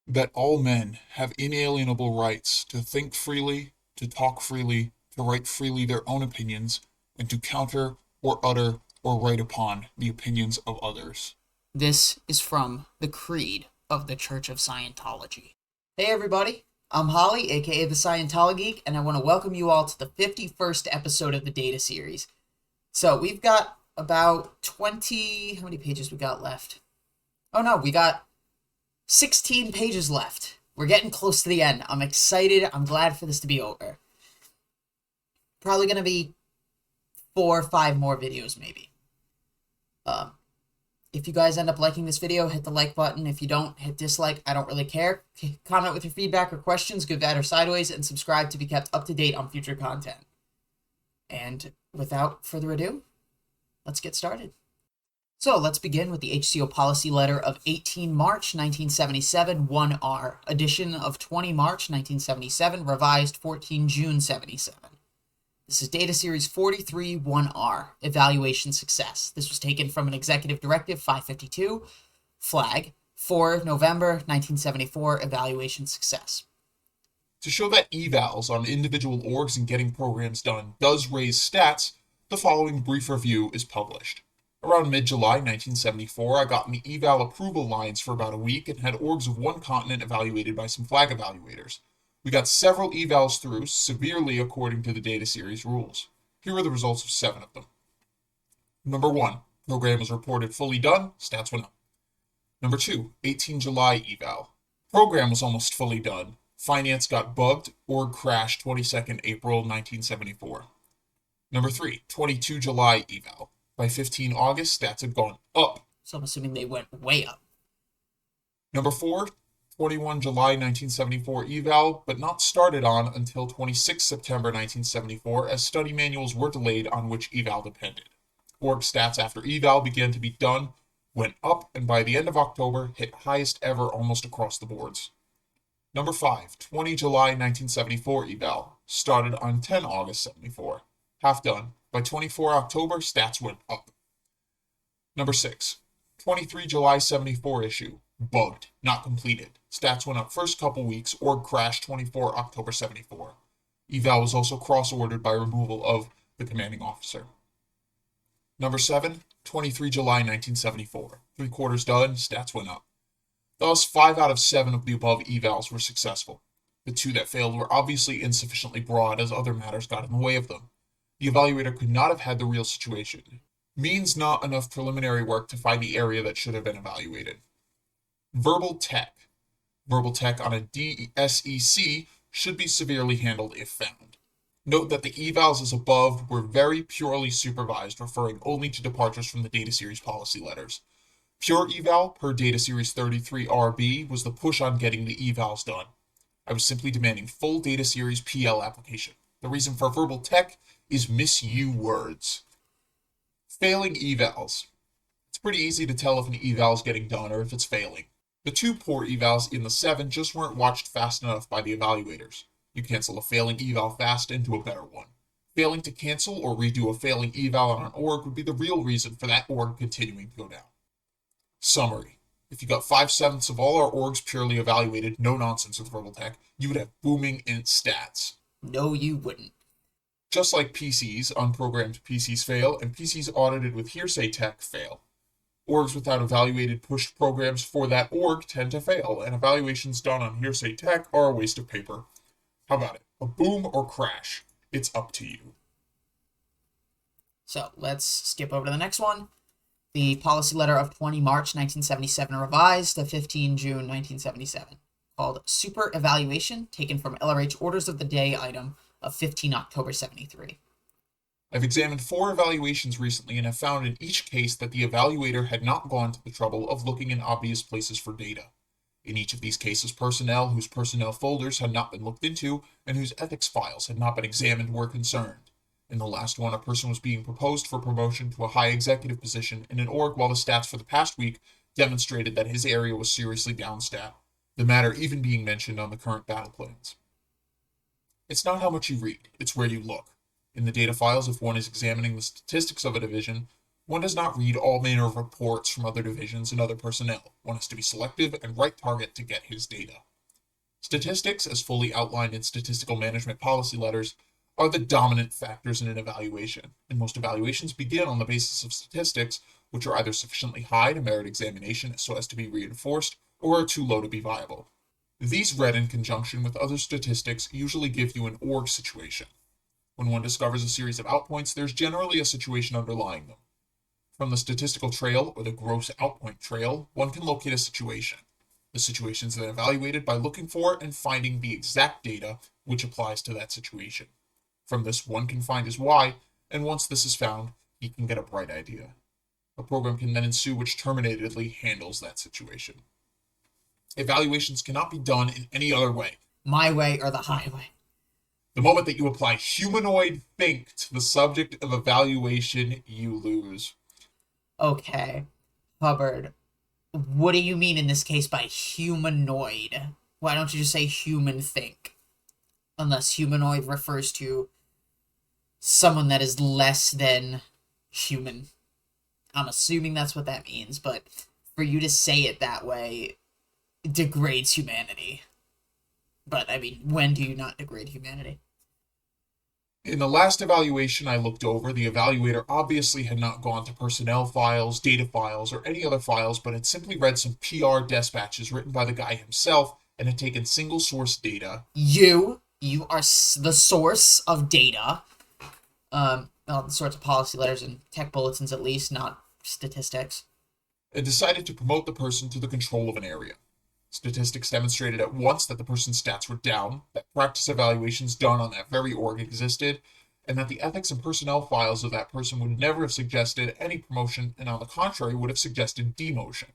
that all men have inalienable rights to think freely, to talk freely, to write freely their own opinions, and to counter or utter or write upon the opinions of others. This is from the Creed of the Church of Scientology. Hey everybody, I'm Holly, aka the ScientoloGeek, and I want to welcome you all to the 51st episode of the Data Series. So we've got about 20, how many pages we got left? Oh no, we got 16 pages left. We're getting close to the end. I'm excited. I'm glad for this to be over. Probably going to be 4 or 5 more videos maybe. If you guys end up liking this video, hit the like button. If you don't, hit dislike. I don't really care. Comment with your feedback or questions, good, bad, or sideways, and subscribe to be kept up to date on future content. And without further ado, let's get started. So let's begin with the HCO policy letter of 18 March 1977, 1R, edition of 20 March 1977, revised 14 June 77. This is Data Series 43 1R, Evaluation Success. This was taken from an Executive Directive 552, flag, 4 November 1974, Evaluation Success. To show that evals on individual orgs and getting programs done does raise stats, the following brief review is published. Around mid-July 1974, I got in the eval approval lines for about a week and had orgs of one continent evaluated by some flag evaluators. We got several evals through, severely according to the data series rules. Here are the results of 7 of them. Number 1, program was reported fully done, stats went up. Number 2, 18 July eval. Program was almost fully done. Finance got bugged, org crashed 22nd April 1974. Number 3, 22 July eval. By 15 August, stats had gone up. So I'm assuming they went way up. Number 4, 21 July 1974 eval, but not started on until 26 September 1974, as study manuals were delayed on which eval depended. Org stats after eval began to be done, went up, and by the end of October, hit highest ever almost across the boards. Number 5, 20 July 1974 eval, started on 10 August 74, half done. By 24 October, stats went up. Number 6, 23 July 74 issue, bugged, not completed. Stats went up first couple weeks, org crashed 24 October 74. Eval was also cross-ordered by removal of the commanding officer. Number 7, 23 July 1974. 3/4 done, stats went up. Thus, 5 out of 7 of the above evals were successful. The 2 that failed were obviously insufficiently broad, as other matters got in the way of them. The evaluator could not have had the real situation. Means not enough preliminary work to find the area that should have been evaluated. Verbal tech. Verbal tech on a DSEC should be severely handled if found. Note that the evals as above were very purely supervised, referring only to departures from the data series policy letters. Pure eval per data series 33RB was the push on getting the evals done. I was simply demanding full data series PL application. The reason for verbal tech is mis-you words. Failing evals. It's pretty easy to tell if an eval is getting done or if it's failing. The 2 poor evals in the 7 just weren't watched fast enough by the evaluators. You cancel a failing eval fast into a better one. Failing to cancel or redo a failing eval on an org would be the real reason for that org continuing to go down. Summary. If you got 5/7 of all our orgs purely evaluated, no nonsense with verbal tech, you would have booming int stats. No, you wouldn't. Just like PCs, unprogrammed PCs fail, and PCs audited with hearsay tech fail. Orgs without evaluated pushed programs for that org tend to fail, and evaluations done on hearsay tech are a waste of paper. How about it? A boom or crash? It's up to you. So let's skip over to the next one. The policy letter of 20 March 1977 revised to 15 June 1977, called Super Evaluation, taken from LRH Orders of the Day item of 15 October 73. I've examined 4 evaluations recently and have found in each case that the evaluator had not gone to the trouble of looking in obvious places for data. In each of these cases, personnel whose personnel folders had not been looked into and whose ethics files had not been examined were concerned. In the last one, a person was being proposed for promotion to a high executive position in an org while the stats for the past week demonstrated that his area was seriously downstat, the matter even being mentioned on the current battle plans. It's not how much you read, it's where you look. In the data files, if one is examining the statistics of a division, One does not read all manner of reports from other divisions and other personnel. One has to be selective and right target to get his data. Statistics, as fully outlined in statistical management policy letters, are the dominant factors in an evaluation, and most evaluations begin on the basis of statistics, which are either sufficiently high to merit examination so as to be reinforced, or are too low to be viable. These read in conjunction with other statistics usually give you an org situation. When one discovers a series of outpoints, there's generally a situation underlying them. From the statistical trail, or the gross outpoint trail, one can locate a situation. The situation is then evaluated by looking for and finding the exact data which applies to that situation. From this, one can find his why, and once this is found, he can get a bright idea. A program can then ensue which terminatedly handles that situation. Evaluations cannot be done in any other way. My way or the highway. The moment that you apply humanoid think to the subject of evaluation, you lose. Okay, Hubbard, what do you mean in this case by humanoid? Why don't you just say human think? Unless humanoid refers to someone that is less than human. I'm assuming that's what that means, but for you to say it that way degrades humanity. But, I mean, when do you not degrade humanity? In the last evaluation I looked over, the evaluator obviously had not gone to personnel files, data files, or any other files, but had simply read some PR dispatches written by the guy himself and had taken single source data. You are the source of data. The sorts of policy letters and tech bulletins at least, not statistics. And decided to promote the person to the control of an area. Statistics demonstrated at once that the person's stats were down, that practice evaluations done on that very org existed, and that the ethics and personnel files of that person would never have suggested any promotion, and on the contrary would have suggested demotion.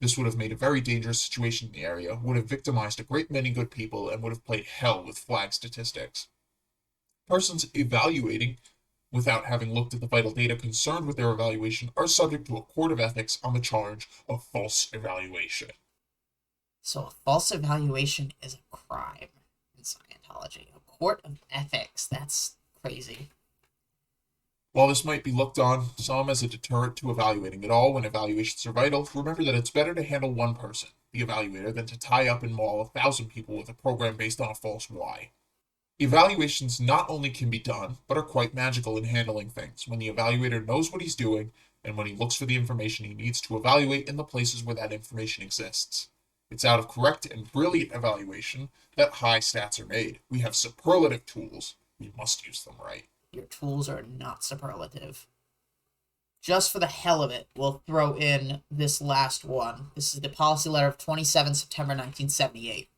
This would have made a very dangerous situation in the area, would have victimized a great many good people, and would have played hell with flag statistics. Persons evaluating without having looked at the vital data concerned with their evaluation are subject to a court of ethics on the charge of false evaluation. So a false evaluation is a crime in Scientology. A court of ethics. That's crazy. While this might be looked on some as a deterrent to evaluating at all when evaluations are vital, remember that it's better to handle one person, the evaluator, than to tie up and maul 1,000 people with a program based on a false why. Evaluations not only can be done, but are quite magical in handling things when the evaluator knows what he's doing and when he looks for the information he needs to evaluate in the places where that information exists. It's out of correct and brilliant evaluation that high stats are made. We have superlative tools. We must use them right. Your tools are not superlative. Just for the hell of it, we'll throw in this last one. This is the policy letter of 27 September 1978,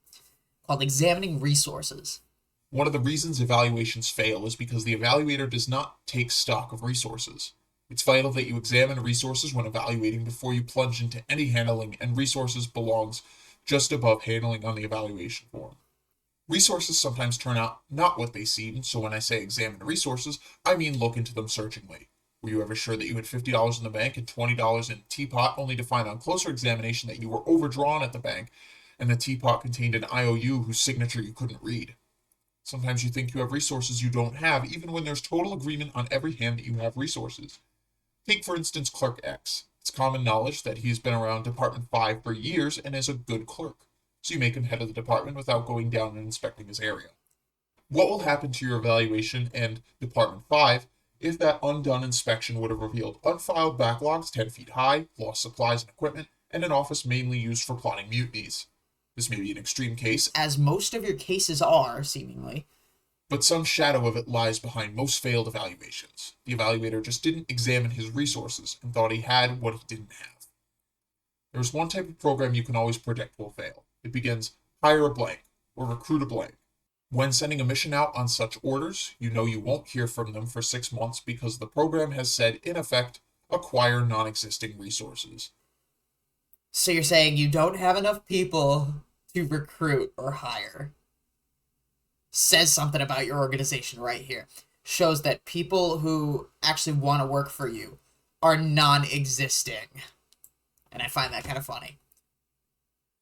called Examining Resources. One of the reasons evaluations fail is because the evaluator does not take stock of resources. It's vital that you examine resources when evaluating before you plunge into any handling, and resources belongs just above handling on the evaluation form. Resources sometimes turn out not what they seem, so when I say examine resources, I mean look into them searchingly. Were you ever sure that you had $50 in the bank and $20 in a teapot, only to find on closer examination that you were overdrawn at the bank, and the teapot contained an IOU whose signature you couldn't read? Sometimes you think you have resources you don't have, even when there's total agreement on every hand that you have resources. Take, for instance, Clerk X. It's common knowledge that he's been around Department 5 for years and is a good clerk, so you make him head of the department without going down and inspecting his area. What will happen to your evaluation and Department 5 if that undone inspection would have revealed unfiled backlogs 10 feet high, lost supplies and equipment, and an office mainly used for plotting mutinies? This may be an extreme case, As most of your cases are, seemingly. but some shadow of it lies behind most failed evaluations. The evaluator just didn't examine his resources and thought he had what he didn't have. There's one type of program you can always predict will fail. It begins, hire a blank, or recruit a blank. When sending a mission out on such orders, you know you won't hear from them for 6 months because the program has said, in effect, acquire non-existing resources. So you're saying you don't have enough people to recruit or hire. Says something about your organization right here. Shows that people who actually want to work for you are non-existing. And I find that kind of funny.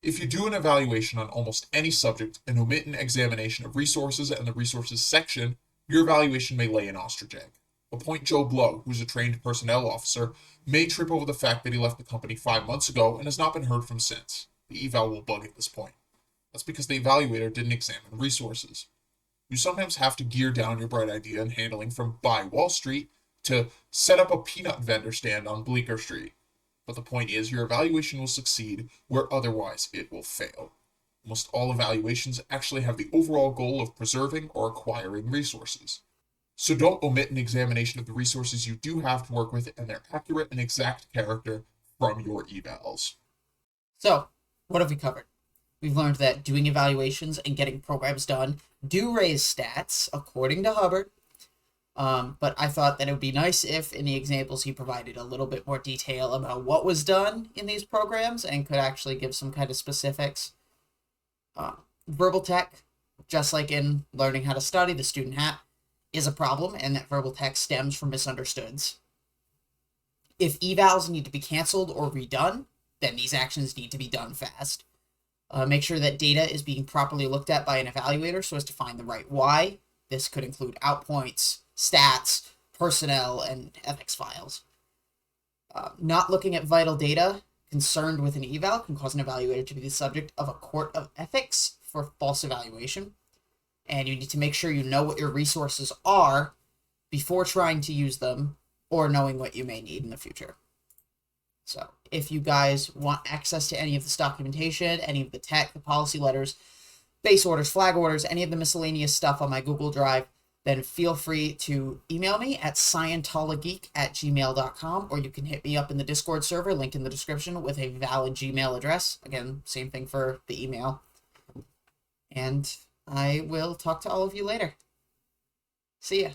If you do an evaluation on almost any subject and omit an examination of resources and the resources section, your evaluation may lay an ostrich egg. Appoint Joe Blow, who's a trained personnel officer, may trip over the fact that he left the company 5 months ago and has not been heard from since. The eval will bug at this point. That's because the evaluator didn't examine resources. You sometimes have to gear down your bright idea in handling from buy Wall Street to set up a peanut vendor stand on Bleecker Street. But the point is, your evaluation will succeed where otherwise it will fail. Almost all evaluations actually have the overall goal of preserving or acquiring resources. So don't omit an examination of the resources you do have to work with and their accurate and exact character from your evals. So, what have we covered? We've learned that doing evaluations and getting programs done do raise stats, according to Hubbard. But I thought that it would be nice if, in the examples, he provided a little bit more detail about what was done in these programs and could actually give some kind of specifics. Verbal tech, just like in learning how to study, the student hat, is a problem, and that verbal tech stems from misunderstoods. If evals need to be canceled or redone, then these actions need to be done fast. Make sure that data is being properly looked at by an evaluator so as to find the right why. This could include outpoints, stats, personnel, and ethics files. Not looking at vital data concerned with an eval can cause an evaluator to be the subject of a court of ethics for false evaluation. And you need to make sure you know what your resources are before trying to use them or knowing what you may need in the future. So if you guys want access to any of this documentation, any of the tech, the policy letters, base orders, flag orders, any of the miscellaneous stuff on my Google Drive, then feel free to email me at scientologeek@gmail.com, or you can hit me up in the Discord server, linked in the description, with a valid Gmail address. Again, same thing for the email. And I will talk to all of you later. See ya.